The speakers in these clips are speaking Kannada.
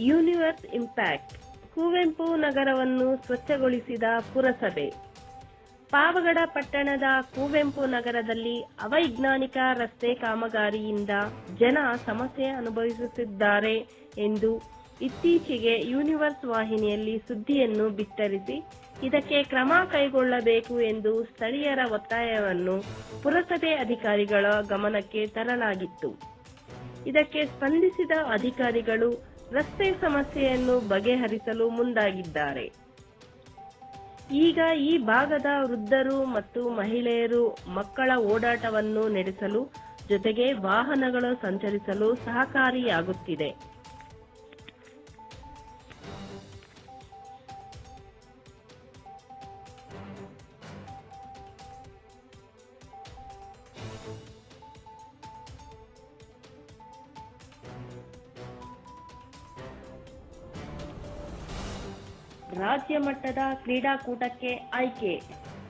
ಯೂನಿವರ್ಸ್ ಇಂಪ್ಯಾಕ್ಟ್ ಕುವೆಂಪು ನಗರವನ್ನು ಸ್ವಚ್ಛಗೊಳಿಸಿದ ಪುರಸಭೆ. ಪಾವಗಡ ಪಟ್ಟಣದ ಕುವೆಂಪು ನಗರದಲ್ಲಿ ಅವೈಜ್ಞಾನಿಕ ರಸ್ತೆ ಕಾಮಗಾರಿಯಿಂದ ಜನ ಸಮಸ್ಯೆ ಅನುಭವಿಸುತ್ತಿದ್ದಾರೆ ಎಂದು ಇತ್ತೀಚೆಗೆ ಯೂನಿವರ್ಸ್ ವಾಹಿನಿಯಲ್ಲಿ ಸುದ್ದಿಯನ್ನು ಬಿತ್ತರಿಸಿ ಇದಕ್ಕೆ ಕ್ರಮ ಕೈಗೊಳ್ಳಬೇಕು ಎಂದು ಸ್ಥಳೀಯರ ಒತ್ತಾಯವನ್ನು ಪುರಸಭೆ ಅಧಿಕಾರಿಗಳ ಗಮನಕ್ಕೆ ತರಲಾಗಿತ್ತು. ಇದಕ್ಕೆ ಸ್ಪಂದಿಸಿದ ಅಧಿಕಾರಿಗಳು ರಸ್ತೆ ಸಮಸ್ಯೆಯನ್ನು ಬಗೆಹರಿಸಲು ಮುಂದಾಗಿದ್ದಾರೆ. ಈಗ ಈ ಭಾಗದ ವೃದ್ಧರು ಮತ್ತು ಮಹಿಳೆಯರು ಮಕ್ಕಳ ಓಡಾಟವನ್ನು ನಡೆಸಲು ಜೊತೆಗೆ ವಾಹನಗಳು ಸಂಚರಿಸಲು ಸಹಕಾರಿಯಾಗುತ್ತಿದೆ. ರಾಜ್ಯ ಮಟ್ಟದ ಕ್ರೀಡಾಕೂಟಕ್ಕೆ ಆಯ್ಕೆ.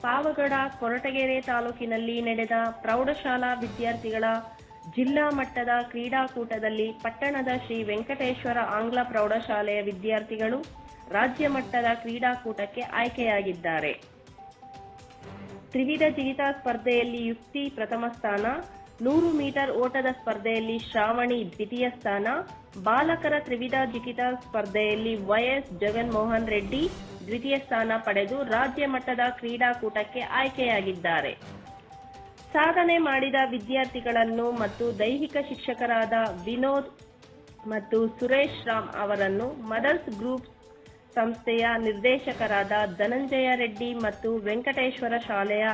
ಪಾವಗಡ ಕೊರಟಗೆರೆ ತಾಲೂಕಿನಲ್ಲಿ ನಡೆದ ಪ್ರೌಢಶಾಲಾ ವಿದ್ಯಾರ್ಥಿಗಳ ಜಿಲ್ಲಾ ಮಟ್ಟದ ಕ್ರೀಡಾಕೂಟದಲ್ಲಿ ಪಟ್ಟಣದ ಶ್ರೀ ವೆಂಕಟೇಶ್ವರ ಆಂಗ್ಲ ಪ್ರೌಢಶಾಲೆಯ ವಿದ್ಯಾರ್ಥಿಗಳು ರಾಜ್ಯ ಮಟ್ಟದ ಕ್ರೀಡಾಕೂಟಕ್ಕೆ ಆಯ್ಕೆಯಾಗಿದ್ದಾರೆ. ತ್ರಿವಿಧ ಜಿಗಿತ ಸ್ಪರ್ಧೆಯಲ್ಲಿ ಯುಕ್ತಿ ಪ್ರಥಮ ಸ್ಥಾನ, 100 ಮೀಟರ್ ಓಟದ ಸ್ಪರ್ಧೆಯಲ್ಲಿ ಶ್ರಾವಣಿ ದ್ವಿತೀಯ ಸ್ಥಾನ, ಬಾಲಕರ ತ್ರಿವಿಧ ಜಿಗಿತ ಸ್ಪರ್ಧೆಯಲ್ಲಿ ವೈಎಸ್ ಜಗನ್ಮೋಹನ್ ರೆಡ್ಡಿ ದ್ವಿತೀಯ ಸ್ಥಾನ ಪಡೆದು ರಾಜ್ಯ ಮಟ್ಟದ ಕ್ರೀಡಾಕೂಟಕ್ಕೆ ಆಯ್ಕೆಯಾಗಿದ್ದಾರೆ. ಸಾಧನೆ ಮಾಡಿದ ವಿದ್ಯಾರ್ಥಿಗಳನ್ನು ಮತ್ತು ದೈಹಿಕ ಶಿಕ್ಷಕರಾದ ವಿನೋದ್ ಮತ್ತು ಸುರೇಶ್ ರಾಮ್ ಅವರನ್ನು ಮದರ್ಸ್ ಗ್ರೂಪ್ ಸಂಸ್ಥೆಯ ನಿರ್ದೇಶಕರಾದ ಧನಂಜಯ ರೆಡ್ಡಿ ಮತ್ತು ವೆಂಕಟೇಶ್ವರ ಶಾಲೆಯ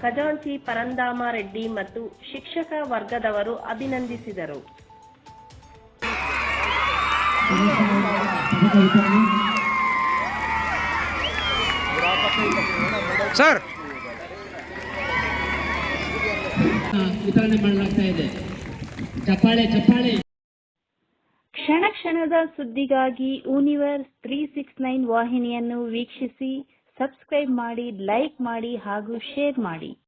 ಖಜಾಂಚಿ ಪರಂದಾಮ ರೆಡ್ಡಿ ಮತ್ತು ಶಿಕ್ಷಕ ವರ್ಗದವರು ಅಭಿನಂದಿಸಿದರು. ಸರ್ ವಿತರಣೆ ಮಾಡಲಾಗ್ತಾ ಇದೆ. ಚಪ್ಪಾಳೆ ಚಪ್ಪಾಳೆ. ಕ್ಷಣ ಕ್ಷಣದ ಸುದ್ದಿಗಾಗಿ ಯೂನಿವರ್ಸ್ 369 ವಾಹಿನಿಯನ್ನು ವೀಕ್ಷಿಸಿ, ಸಬ್ಸ್ಕ್ರೈಬ್ ಮಾಡಿ, ಲೈಕ್ ಮಾಡಿ ಹಾಗೂ ಶೇರ್ ಮಾಡಿ.